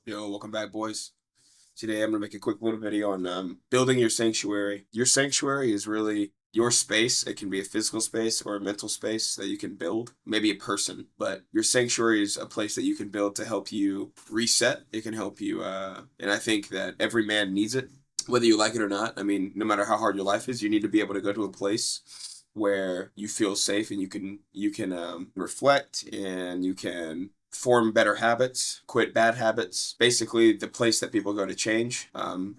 Yo, welcome back, boys. Today I'm going to make a quick little video on building your sanctuary. Your sanctuary is really your space. It can be a physical space or a mental space that you can build, maybe a person, but your sanctuary is a place that you can build to help you reset. It can help you, and I think that every man needs it, whether you like it or not. I mean, no matter how hard your life is, you need to be able to go to a place where you feel safe and you can reflect and you can form better habits, quit bad habits. Basically, the place that people go to change,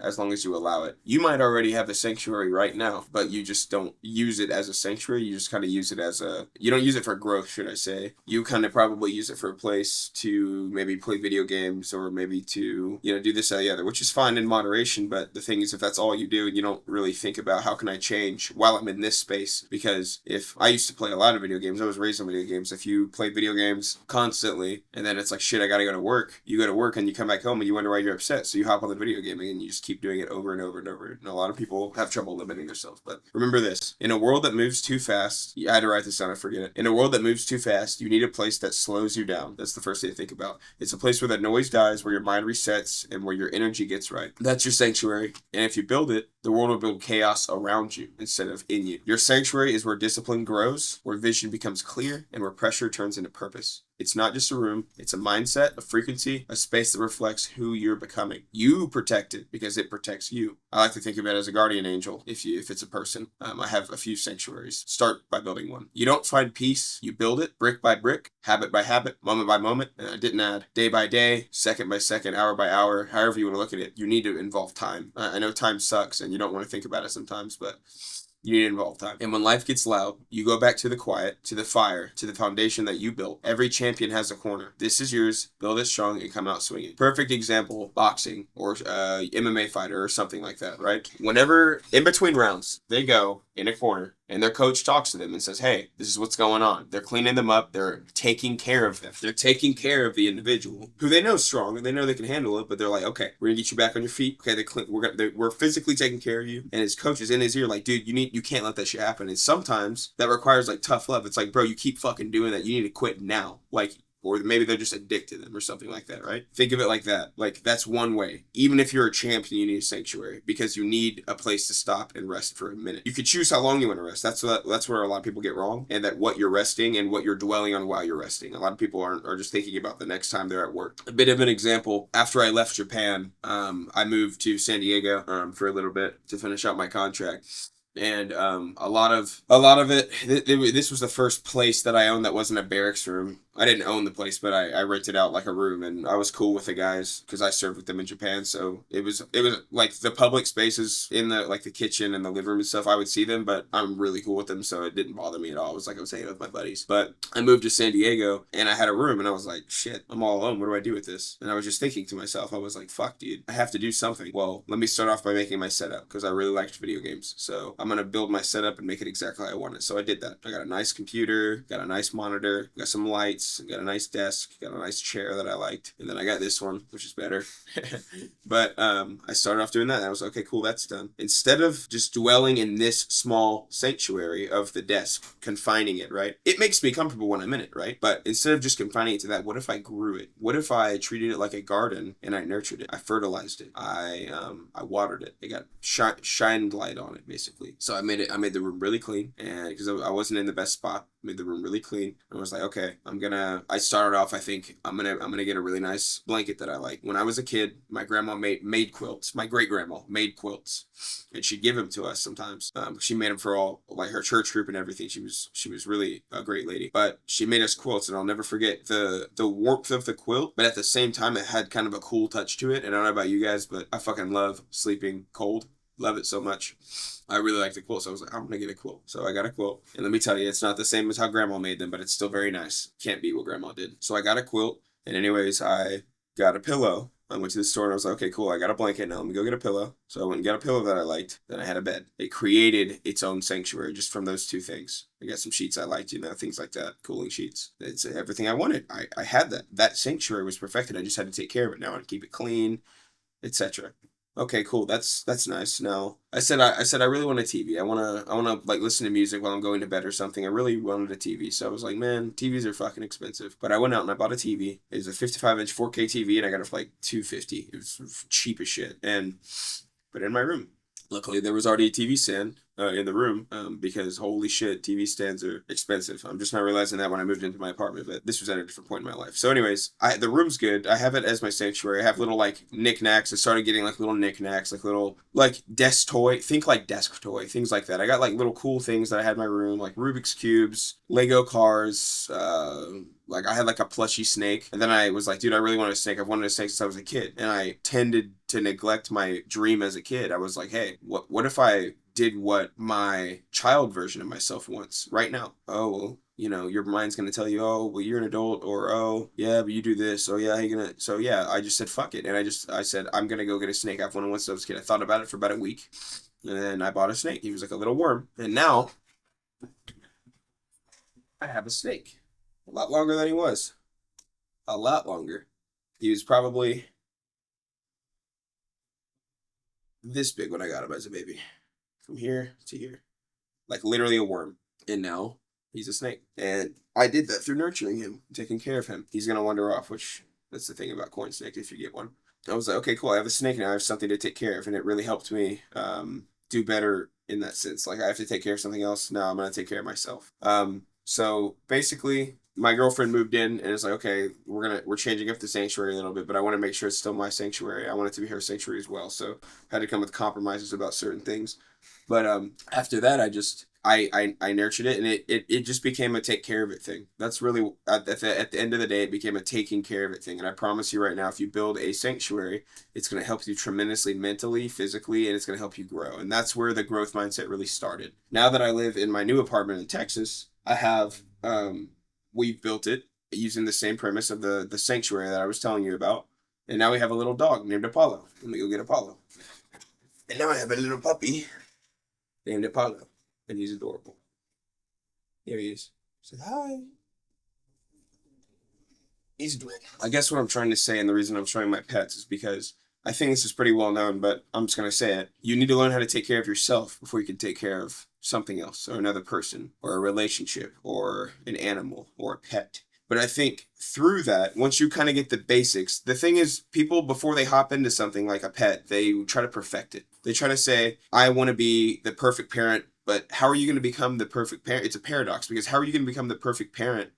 as long as you allow it. You might already have a sanctuary right now, but you just don't use it as a sanctuary. You just kind of use it as you don't use it for growth, should I say. You kind of probably use it for a place to maybe play video games or maybe to, do this, that, the other, which is fine in moderation. But the thing is, if that's all you do and you don't really think about how can I change while I'm in this space, because if I used to play a lot of video games, I was raised on video games. If you play video games constantly, and then it's like, shit, I gotta go to work. You go to work and you come back home and you wonder why you're upset. So you hop on the video gaming and you just keep doing it over and over and over. And a lot of people have trouble limiting themselves. But remember this: in a world that moves too fast, I had to write this down, I forget it. In a world that moves too fast, you need a place that slows you down. That's the first thing to think about. It's a place where the noise dies, where your mind resets, and where your energy gets right. That's your sanctuary. And if you build it, the world will build chaos around you instead of in you. Your sanctuary is where discipline grows, where vision becomes clear, and where pressure turns into purpose. It's not just a room, it's a mindset, a frequency, a space that reflects who you're becoming. You protect it because it protects you. I like to think of it as a guardian angel if it's a person. I have a few sanctuaries. Start by building one. You don't find peace, you build it brick by brick, habit by habit, moment by moment. And I didn't add day by day, second by second, hour by hour, however you want to look at it. You need to involve time. I know time sucks and you don't want to think about it sometimes, but you need to involve time. And when life gets loud, you go back to the quiet, to the fire, to the foundation that you built. Every champion has a corner. This is yours. Build it strong and come out swinging. Perfect example, boxing or MMA fighter or something like that, right? Whenever in between rounds, they go in a corner and their coach talks to them and says, hey, this is what's going on. They're cleaning them up. They're taking care of them. They're taking care of the individual who they know is strong and they know they can handle it, but they're like, okay, we're going to get you back on your feet. Okay, we're physically taking care of you. And his coach is in his ear like, dude, you can't let that shit happen. And sometimes that requires like tough love. It's like, bro, you keep fucking doing that. You need to quit now. Like, or maybe they're just addicted to them or something like that, right? Think of it like that. Like, that's one way. Even if you're a champion, you need a sanctuary because you need a place to stop and rest for a minute. You could choose how long you want to rest. That's where a lot of people get wrong, and that what you're resting and what you're dwelling on while you're resting. A lot of people are just thinking about the next time they're at work. A bit of an example: after I left Japan, I moved to San Diego for a little bit to finish out my contract. And a lot of it, this was the first place that I owned that wasn't a barracks room. I didn't own the place, but I rented out like a room, and I was cool with the guys because I served with them in Japan. So it was like the public spaces in the like the kitchen and the living room and stuff. I would see them, but I'm really cool with them, so it didn't bother me at all. It was like I was hanging with my buddies. But I moved to San Diego, and I had a room, and I was like, shit, I'm all alone. What do I do with this? And I was just thinking to myself, I was like, fuck, dude, I have to do something. Well, let me start off by making my setup because I really liked video games. So I'm gonna build my setup and make it exactly how I want it. So I did that. I got a nice computer, got a nice monitor, got some lights, got a nice desk, got a nice chair that I liked, and then I got this one, which is better. But I started off doing that, and I was like, okay, cool, that's done. Instead of just dwelling in this small sanctuary of the desk, confining it, right? It makes me comfortable when I'm in it, right? But instead of just confining it to that, what if I grew it? What if I treated it like a garden and I nurtured it? I fertilized it. I watered it. It got shined light on it, basically. So I made the room really clean, and because I wasn't in the best spot, made the room really clean. And I was like, okay, I started off, I think I'm gonna get a really nice blanket that I like. When I was a kid, my grandma made quilts. My great grandma made quilts, and she'd give them to us sometimes. She made them for all like her church group and everything. She was really a great lady, but she made us quilts, and I'll never forget the warmth of the quilt. But at the same time, it had kind of a cool touch to it. And I don't know about you guys, but I fucking love sleeping cold. Love it so much. I really like the quilt, so I was like, I'm gonna get a quilt. So I got a quilt, and let me tell you, it's not the same as how Grandma made them, but it's still very nice. Can't beat what Grandma did. So I got a quilt, and anyways, I got a pillow. I went to the store and I was like, okay, cool. I got a blanket now. Let me go get a pillow. So I went and got a pillow that I liked. Then I had a bed. It created its own sanctuary just from those two things. I got some sheets I liked, things like that, cooling sheets. It's everything I wanted. I had that. That sanctuary was perfected. I just had to take care of it now and keep it clean, etc. Okay, cool. That's nice. Now, I said I really want a TV. I wanna like listen to music while I'm going to bed or something. I really wanted a TV. So I was like, man, TVs are fucking expensive. But I went out and I bought a TV. It was a 55-inch 4K TV, and I got it for like 250. It was cheap as shit. And put it in my room. Luckily, there was already a TV stand in the room because holy shit, TV stands are expensive. I'm just not realizing that when I moved into my apartment, but this was at a different point in my life. So, anyways, the room's good. I have it as my sanctuary. I have little like knickknacks. I started getting like little knickknacks, like little like desk toy. Think like desk toy, things like that. I got like little cool things that I had in my room, like Rubik's cubes, Lego cars. Like I had like a plushy snake, and then I was like, dude, I really wanted a snake. I've wanted a snake since I was a kid, and I tended to neglect my dream as a kid. I was like, hey, what if I did what my child version of myself wants right now? Oh, well, your mind's gonna tell you, oh, well, you're an adult, or oh, yeah, but you do this. Oh, yeah, how you gonna? So yeah, I just said fuck it, and I said I'm gonna go get a snake. I've wanted one since I was a kid. I thought about it for about a week, and then I bought a snake. He was like a little worm, and now I have a snake. A lot longer than he was. A lot longer. He was probably this big when I got him as a baby. From here to here. Like literally a worm. And now he's a snake. And I did that through nurturing him, taking care of him. He's gonna wander off, which that's the thing about corn snake if you get one. I was like, okay, cool, I have a snake now, I have something to take care of, and it really helped me do better in that sense. Like I have to take care of something else. Now I'm gonna take care of myself. So basically my girlfriend moved in and it's like, okay, we're changing up the sanctuary a little bit, but I want to make sure it's still my sanctuary. I want it to be her sanctuary as well. So I had to come with compromises about certain things. But after that, I nurtured it, and it just became a take care of it thing. That's really at the end of the day, it became a taking care of it thing. And I promise you right now, if you build a sanctuary, it's going to help you tremendously mentally, physically, and it's going to help you grow. And that's where the growth mindset really started. Now that I live in my new apartment in Texas, I have we've built it using the same premise of the sanctuary that I was telling you about. And now we have a little dog named Apollo. Let me go get Apollo. And now I have a little puppy named Apollo, and he's adorable. Here he is. Say hi. He's adorable. I guess what I'm trying to say, and the reason I'm showing my pets, is because I think this is pretty well known, but I'm just going to say it. You need to learn how to take care of yourself before you can take care of something else, or another person, or a relationship, or an animal, or a pet. But I think through that, once you kind of get the basics, the thing is, people, before they hop into something like a pet, they try to perfect it. They try to say, I want to be the perfect parent, but how are you going to become the perfect parent? It's a paradox, because how are you going to become the perfect parent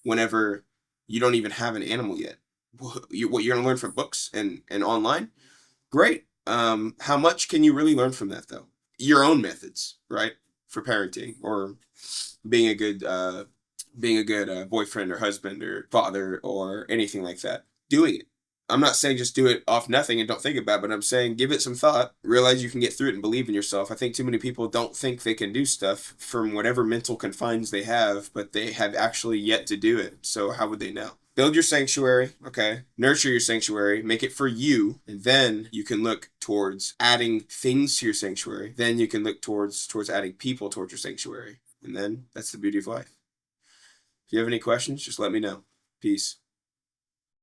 whenever you don't even have an animal yet? What you're going to learn from books and online? Great. How much can you really learn from that, though? Your own methods, right? For parenting, or being a good boyfriend or husband or father or anything like that. Doing it. I'm not saying just do it off nothing and don't think about it, but I'm saying give it some thought, realize you can get through it, and believe in yourself. I think too many people don't think they can do stuff from whatever mental confines they have, but they have actually yet to do it. So how would they know? Build your sanctuary, okay? Nurture your sanctuary, make it for you, and then you can look towards adding things to your sanctuary. Then you can look towards adding people towards your sanctuary. And then that's the beauty of life. If you have any questions, just let me know. Peace.